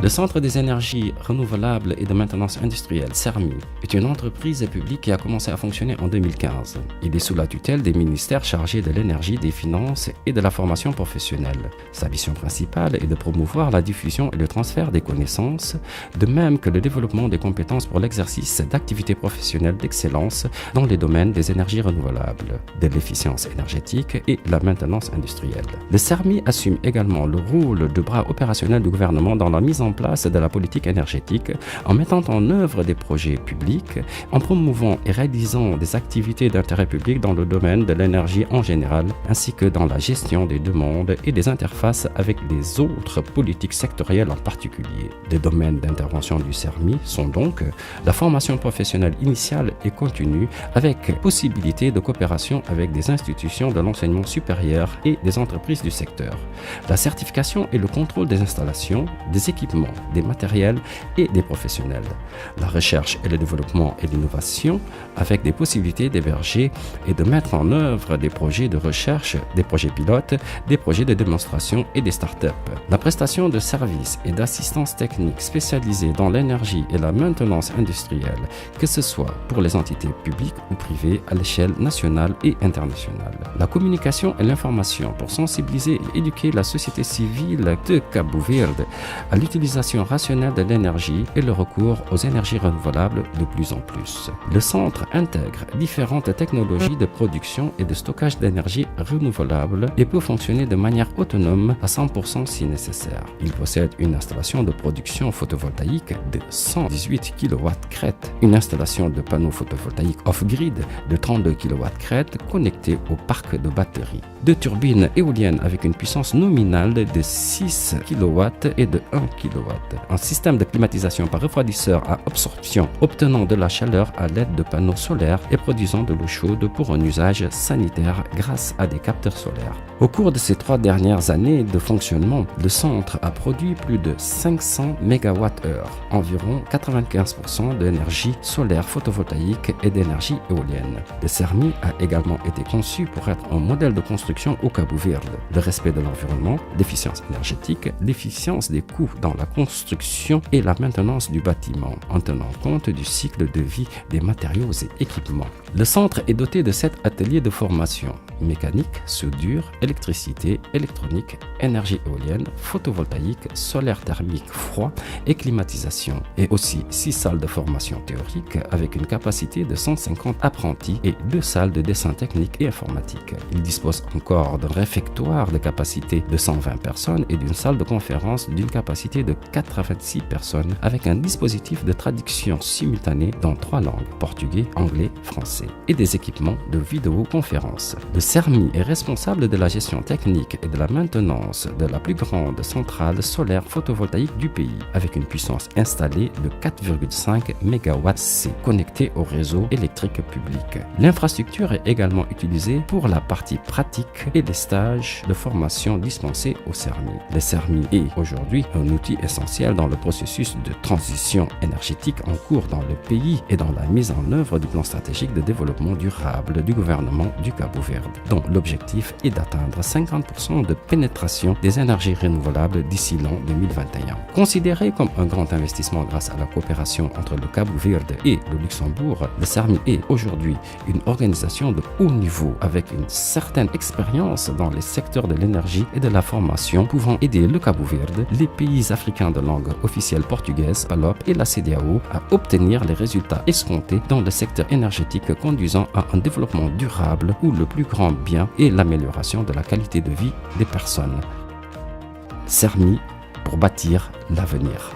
Le Centre des énergies renouvelables et de maintenance industrielle, CERMI, est une entreprise publique qui a commencé à fonctionner en 2015. Il est sous la tutelle des ministères chargés de l'énergie, des finances et de la formation professionnelle. Sa mission principale est de promouvoir la diffusion et le transfert des connaissances, de même que le développement des compétences pour l'exercice d'activités professionnelles d'excellence dans les domaines des énergies renouvelables, de l'efficience énergétique et la maintenance industrielle. Le CERMI assume également le rôle de bras opérationnel du gouvernement dans la mise en place de la politique énergétique, en mettant en œuvre des projets publics, en promouvant et réalisant des activités d'intérêt public dans le domaine de l'énergie en général, ainsi que dans la gestion des demandes et des interfaces avec les autres politiques sectorielles en particulier. Les domaines d'intervention du CERMI sont donc la formation professionnelle initiale et continue, avec possibilité de coopération avec des institutions de l'enseignement supérieur et des entreprises du secteur, la certification et le contrôle des installations, des équipements, des matériels et des professionnels, la recherche et le développement et l'innovation, avec des possibilités d'héberger et de mettre en œuvre des projets de recherche, des projets pilotes, des projets de démonstration et des startups, la prestation de services et d'assistance technique spécialisée dans l'énergie et la maintenance industrielle, que ce soit pour les entités publiques ou privées à l'échelle nationale et internationale, la communication et l'information pour sensibiliser et éduquer la société civile de Cabo Verde à l'utilisation rationnelle de l'énergie et le recours aux énergies renouvelables de plus en plus. Le centre intègre différentes technologies de production et de stockage d'énergie renouvelable et peut fonctionner de manière autonome à 100% si nécessaire. Il possède une installation de production photovoltaïque de 118 kW crête, une installation de panneaux photovoltaïques off-grid de 32 kW crête connectés au parc de batteries, deux turbines éoliennes avec une puissance nominale de 6 kW et de 1 kW, un système de climatisation par refroidisseur à absorption obtenant de la chaleur à l'aide de panneaux solaires et produisant de l'eau chaude pour un usage sanitaire grâce à des capteurs solaires. Au cours de ces 3 dernières années de fonctionnement, le centre a produit plus de 500 MWh, environ 95% d'énergie solaire photovoltaïque et d'énergie éolienne. Le CERMI a également été conçu pour être un modèle de construction au Cabo Verde. Le respect de l'environnement, l'efficience énergétique, l'efficience des coûts dans la construction et la maintenance du bâtiment, en tenant compte du cycle de vie des matériaux et équipements. Le centre est doté de 7 ateliers de formation: mécanique, soudure, électricité, électronique, énergie éolienne, photovoltaïque, solaire thermique froid et climatisation, et aussi 6 salles de formation théorique avec une capacité de 150 apprentis et 2 salles de dessin technique et informatique. Il dispose encore d'un réfectoire de capacité de 120 personnes et d'une salle de conférence d'une capacité de 86 personnes avec un dispositif de traduction simultanée dans 3 langues, portugais, anglais, français, et des équipements de vidéoconférence. Le CERMI est responsable de la gestion technique et de la maintenance de la plus grande centrale solaire photovoltaïque du pays, avec une puissance installée de 4,5 MWc connectée au réseau électrique public. L'infrastructure est également utilisée pour la partie pratique et les stages de formation dispensés au CERMI. Le CERMI est aujourd'hui un outil essentiel dans le processus de transition énergétique en cours dans le pays et dans la mise en œuvre du plan stratégique de développement durable du gouvernement du Cabo Verde, dont l'objectif est d'atteindre 50% de pénétration des énergies renouvelables d'ici l'an 2021. Considéré comme un grand investissement grâce à la coopération entre le Cabo Verde et le Luxembourg, le CERMI est aujourd'hui une organisation de haut niveau avec une certaine expérience dans les secteurs de l'énergie et de la formation, pouvant aider le Cabo Verde, les pays africains de langue officielle portugaise, PALOP et la CEDEAO à obtenir les résultats escomptés dans le secteur énergétique, conduisant à un développement durable où le plus grand bien est l'amélioration de la qualité de vie des personnes. CERMI pour bâtir l'avenir.